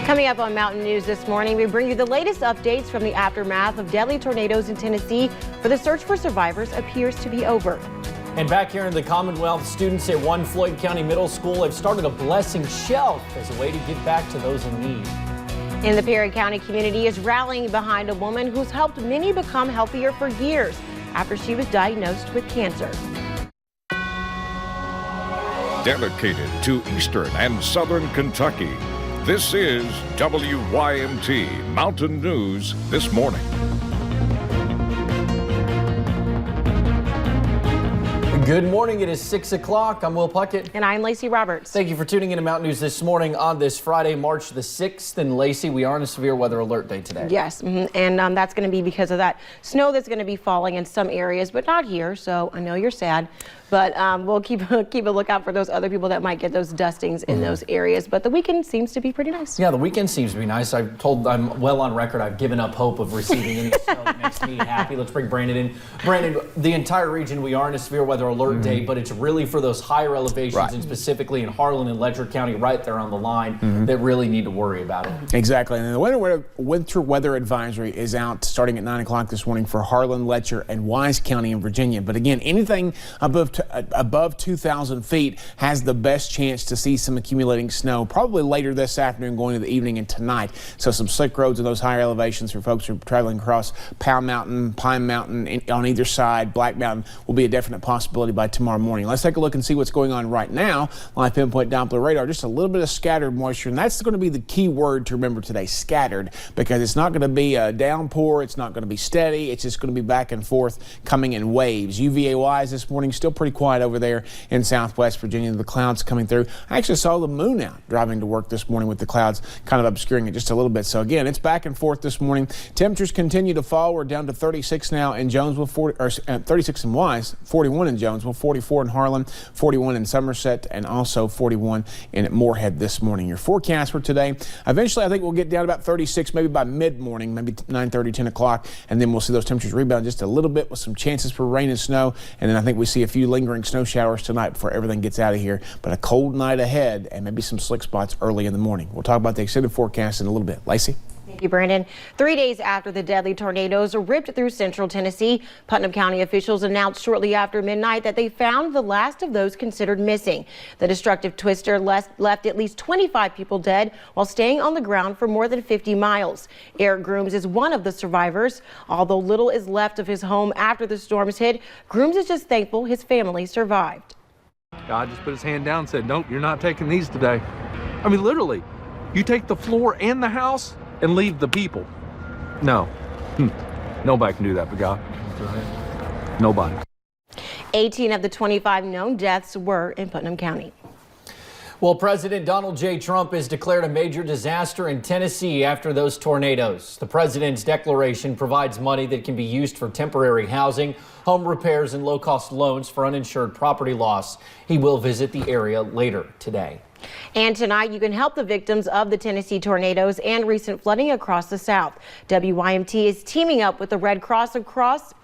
Coming up on Mountain News this morning, we bring you the latest updates from the aftermath of deadly tornadoes in Tennessee, where the search for survivors appears to be over. And back here in the Commonwealth, students at one Floyd County Middle School have started a blessing shelf as a way to give back to those in need. And the Perry County community is rallying behind a woman who's helped many become healthier for years after she was diagnosed with cancer. Dedicated to Eastern and Southern Kentucky, this is WYMT Mountain News This Morning. Good morning. It is 6 o'clock. I'm Will Puckett. And I'm Lacey Roberts. Thank you for tuning in to Mountain News This Morning on this Friday, March the 6th. And Lacey, we are in a severe weather alert day today. Yes, and that's going to be because of that snow that's going to be falling in some areas, but not here. So I know you're sad, but we'll keep a lookout for those other people that might get those dustings in those areas. But the weekend seems to be pretty nice. Yeah, the weekend seems to be nice. I'm well on record. I've given up hope of receiving any snow that makes me happy. Let's bring Brandon in. Brandon, the entire region, we are in a severe weather alert day, but it's really for those higher elevations and specifically in Harlan and Letcher County right there on the line that really need to worry about it. Exactly. And the winter weather advisory is out starting at 9 o'clock this morning for Harlan, Letcher, and Wise County in Virginia. But again, anything above 2,000 feet has the best chance to see some accumulating snow, probably later this afternoon, going into the evening and tonight. So some slick roads in those higher elevations for folks who are traveling across Powell Mountain, Pine Mountain on either side, Black Mountain will be a definite possibility by tomorrow morning. Let's take a look and see what's going on right now. Live Pinpoint Doppler radar, just a little bit of scattered moisture, and that's going to be the key word to remember today, scattered, because it's not going to be a downpour, it's not going to be steady, it's just going to be back and forth coming in waves. UVA-wise this morning, still pretty quiet over there in southwest Virginia. The clouds coming through. I actually saw the moon out driving to work this morning with the clouds kind of obscuring it just a little bit. So again, it's back and forth this morning. Temperatures continue to fall. We're down to 36 now in Jonesville, 36 in Wise, 41 in Jonesville, 44 in Harlan, 41 in Somerset, and also 41 in Moorhead this morning. Your forecast for today, eventually I think we'll get down to about 36, maybe by mid-morning, maybe 9:30, 10 o'clock, and then we'll see those temperatures rebound just a little bit with some chances for rain and snow, and then I think we see a few lingering snow showers tonight before everything gets out of here. But a cold night ahead and maybe some slick spots early in the morning. We'll talk about the extended forecast in a little bit. Lacey? Thank you, Brandon. 3 days after the deadly tornadoes ripped through central Tennessee, Putnam County officials announced shortly after midnight that they found the last of those considered missing. The destructive twister left at least 25 people dead while staying on the ground for more than 50 miles. Eric Grooms is one of the survivors. Although little is left of his home after the storms hit, Grooms is just thankful his family survived. God just put his hand down and said, nope, you're not taking these today. I mean, literally, you take the floor and the house and leave the people. No. Nobody can do that but God. Nobody. 18 of the 25 known deaths were in Putnam County. Well, President Donald J. Trump has declared a major disaster in Tennessee after those tornadoes. The president's declaration provides money that can be used for temporary housing, home repairs, and low-cost loans for uninsured property loss. He will visit the area later today. And tonight, you can help the victims of the Tennessee tornadoes and recent flooding across the South. WYMT is teaming up with the Red Cross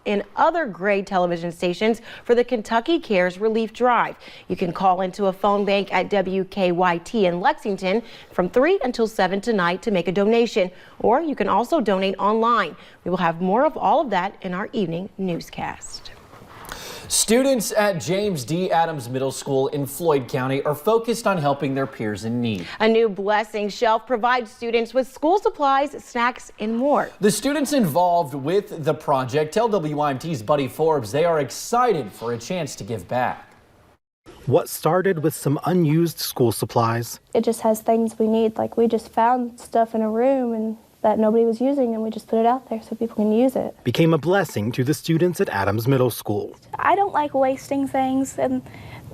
and other Gray television stations for the Kentucky Cares Relief Drive. You can call into a phone bank at WKYT in Lexington from 3 until 7 tonight to make a donation, or you can also donate online. We will have more of all of that in our evening newscast. Students at James D. Adams Middle School in Floyd County are focused on helping their peers in need. A new blessing shelf provides students with school supplies, snacks, and more. The students involved with the project tell WYMT's Buddy Forbes they are excited for a chance to give back. What started with some unused school supplies. It just has things we need. Like, we just found stuff in a room and that nobody was using, and we just put it out there so people can use it. Became a blessing to the students at Adams Middle School. I don't like wasting things, and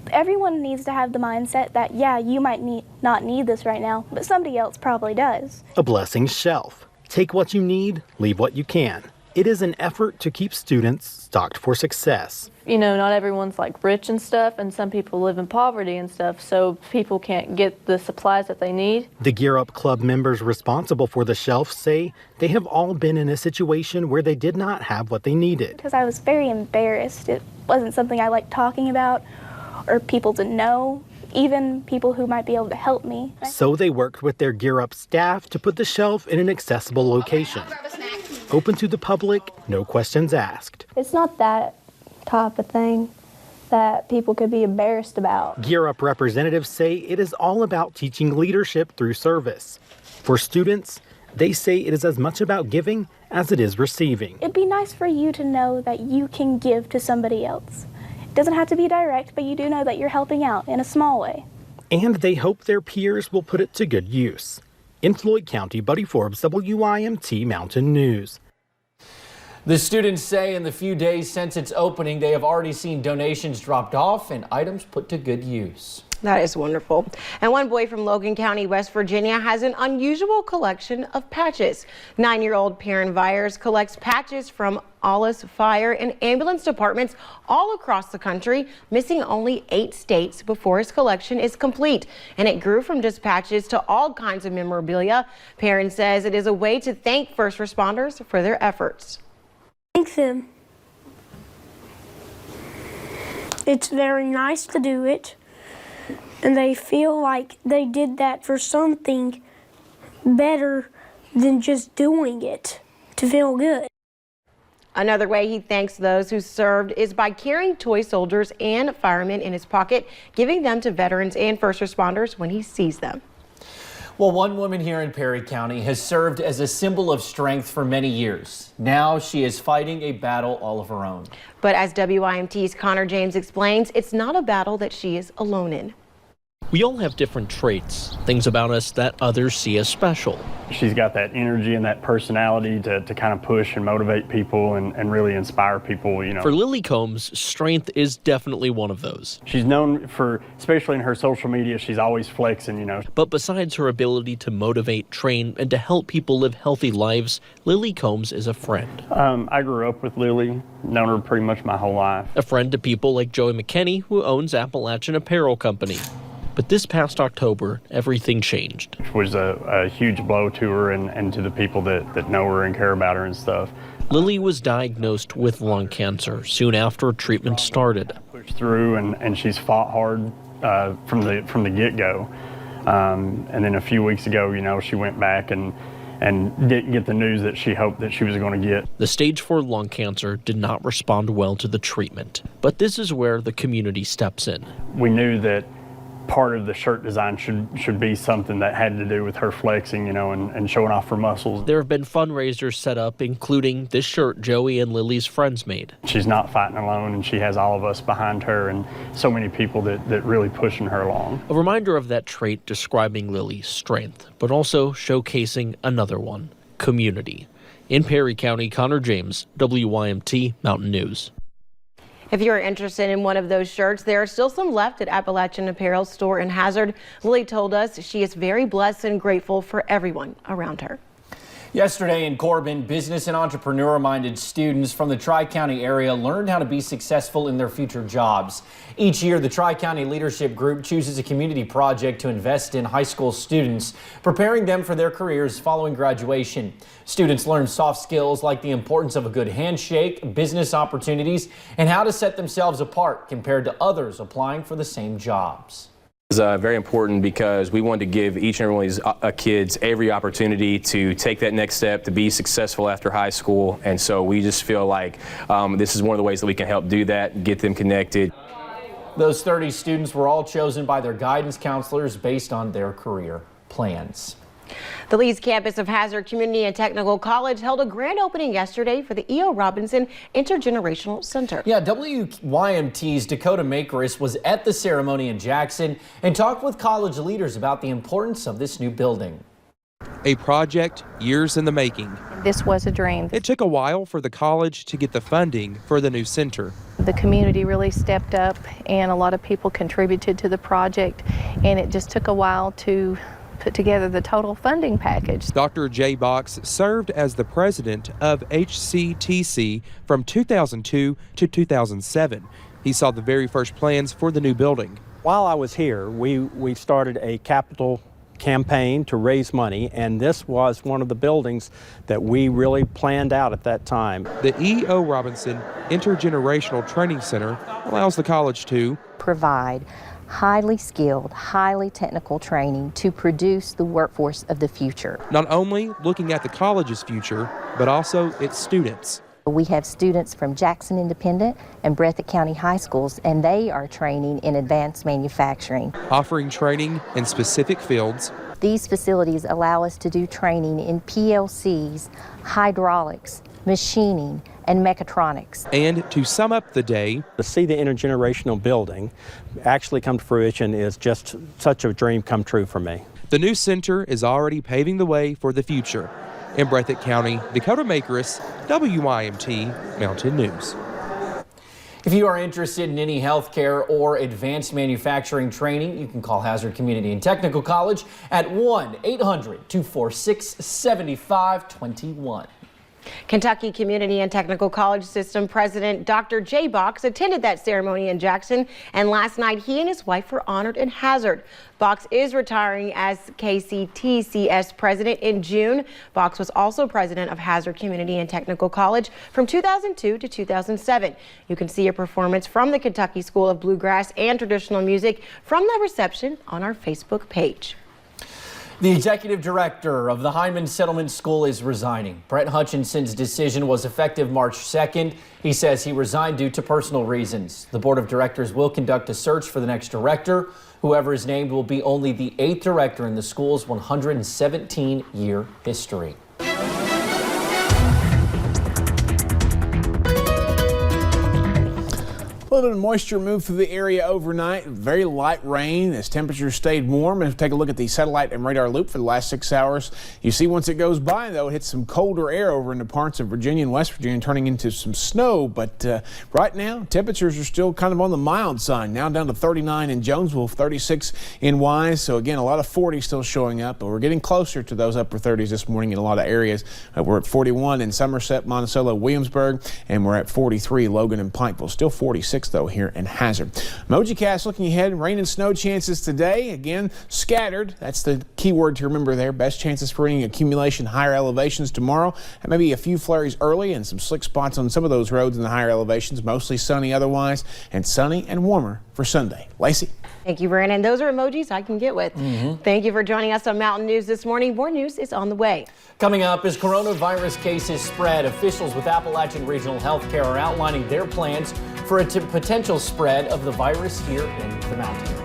everyone needs to have the mindset that, yeah, you might not need this right now, but somebody else probably does. A blessing shelf. Take what you need, leave what you can. It is an effort to keep students stocked for success. You know, not everyone's like rich and stuff, and some people live in poverty and stuff, so people can't get the supplies that they need. The Gear Up Club members responsible for the shelf say they have all been in a situation where they did not have what they needed. Because I was very embarrassed. It wasn't something I liked talking about or people to know. even people who might be able to help me. So they worked with their Gear Up staff to put the shelf in an accessible location. Open to the public, no questions asked. It's not that type of thing that people could be embarrassed about. Gear Up representatives say it is all about teaching leadership through service. For students, they say it is as much about giving as it is receiving. It'd be nice for you to know that you can give to somebody else. It doesn't have to be direct, but you do know that you're helping out in a small way. And they hope their peers will put it to good use. In Floyd County, Buddy Forbes, WYMT Mountain News. The students say in the few days since its opening, they have already seen donations dropped off and items put to good use. That is wonderful. And one boy from Logan County, West Virginia, has an unusual collection of patches. 9-year-old Perrin Vyers collects patches from ALIS, fire, and ambulance departments all across the country, missing only 8 states before his collection is complete. And it grew from just patches to all kinds of memorabilia. Perrin says it is a way to thank first responders for their efforts. Thank them. It's very nice to do it, and they feel like they did that for something better than just doing it to feel good. Another way he thanks those who served is by carrying toy soldiers and firemen in his pocket, giving them to veterans and first responders when he sees them. Well, one woman here in Perry County has served as a symbol of strength for many years. Now she is fighting a battle all of her own. But as WYMT's Connor James explains, it's not a battle that she is alone in. We all have different traits, things about us that others see as special. She's got that energy and that personality to kind of push and motivate people and really inspire people, you know. For Lily Combs, strength is definitely one of those. She's known for, especially in her social media, she's always flexing, you know. But besides her ability to motivate, train, and to help people live healthy lives, Lily Combs is a friend. I grew up with Lily, known her pretty much my whole life. A friend to people like Joey McKinney, who owns Appalachian Apparel Company. But this past October, everything changed. It was a huge blow to her and to the people that know her and care about her and stuff. Lily was diagnosed with lung cancer soon after treatment started. Pushed through and she's fought hard from the get-go. And then a few weeks ago, you know, she went back and didn't get the news that she hoped that she was going to get. The stage 4 lung cancer did not respond well to the treatment. But this is where the community steps in. We knew that part of the shirt design should be something that had to do with her flexing, you know, and showing off her muscles. There have been fundraisers set up, including this shirt Joey and Lily's friends made. She's not fighting alone, and she has all of us behind her and so many people that really pushing her along. A reminder of that trait describing Lily's strength, but also showcasing another one, community. In Perry County, Connor James, WYMT Mountain News. If you're interested in one of those shirts, there are still some left at Appalachian Apparel store in Hazard. Lily told us she is very blessed and grateful for everyone around her. Yesterday in Corbin, business and entrepreneur-minded students from the Tri-County area learned how to be successful in their future jobs. Each year, the Tri-County Leadership Group chooses a community project to invest in high school students, preparing them for their careers following graduation. Students learn soft skills like the importance of a good handshake, business opportunities, and how to set themselves apart compared to others applying for the same jobs. It's very important because we want to give each and every one of these kids every opportunity to take that next step, to be successful after high school. And so we just feel like this is one of the ways that we can help do that, get them connected. Those 30 students were all chosen by their guidance counselors based on their career plans. The Lee's campus of Hazard Community and Technical College held a grand opening yesterday for the E.O. Robinson Intergenerational Center. Yeah, WYMT's Dakota Makeris was at the ceremony in Jackson and talked with college leaders about the importance of this new building. A project years in the making. This was a dream. It took a while for the college to get the funding for the new center. The community really stepped up and a lot of people contributed to the project, and it just took a while to put together the total funding package. Dr. Jay Box served as the president of HCTC from 2002 to 2007. He saw the very first plans for the new building. While I was here, we started a capital campaign to raise money, and this was one of the buildings that we really planned out at that time. The E.O. Robinson Intergenerational Training Center allows the college to provide highly skilled, highly technical training to produce the workforce of the future. Not only looking at the college's future, but also its students. We have students from Jackson Independent and Breathitt County High Schools, and they are training in advanced manufacturing. Offering training in specific fields. These facilities allow us to do training in PLCs, hydraulics, machining, and mechatronics. And to sum up the day, to see the intergenerational building actually come to fruition is just such a dream come true for me. The new center is already paving the way for the future. In Breathitt County, Dakota Makeris, WYMT Mountain News. If you are interested in any healthcare or advanced manufacturing training, you can call Hazard Community and Technical College at 1-800-246-7521. Kentucky Community and Technical College System President Dr. Jay Box attended that ceremony in Jackson, and last night he and his wife were honored in Hazard. Box is retiring as KCTCS president in June. Box was also president of Hazard Community and Technical College from 2002 to 2007. You can see a performance from the Kentucky School of Bluegrass and Traditional Music from the reception on our Facebook page. The executive director of the Hyman Settlement School is resigning. Brett Hutchinson's decision was effective March 2nd. He says he resigned due to personal reasons. The board of directors will conduct a search for the next director. Whoever is named will be only the 8th director in the school's 117-year history. A little bit of moisture moved through the area overnight. Very light rain as temperatures stayed warm. And if you take a look at the satellite and radar loop for the last 6 hours, you see once it goes by, though, it hits some colder air over into parts of Virginia and West Virginia, turning into some snow. But right now, temperatures are still kind of on the mild side. Now down to 39 in Jonesville, 36 in Wise. So again, a lot of 40s still showing up, but we're getting closer to those upper 30s this morning in a lot of areas. We're at 41 in Somerset, Monticello, Williamsburg, and we're at 43 Logan and Pikeville. Still 46 though here in Hazard. Mojicast looking ahead, rain and snow chances today. Again, scattered. That's the key word to remember there. Best chances for any accumulation, higher elevations tomorrow. And maybe a few flurries early and some slick spots on some of those roads in the higher elevations. Mostly sunny otherwise, and sunny and warmer for Sunday. Lacey. Thank you, Brandon. Those are emojis I can get with. Thank you for joining us on Mountain News this morning. More news is on the way. Coming up, as coronavirus cases spread, officials with Appalachian Regional Healthcare are outlining their plans for a potential spread of the virus here in the mountain.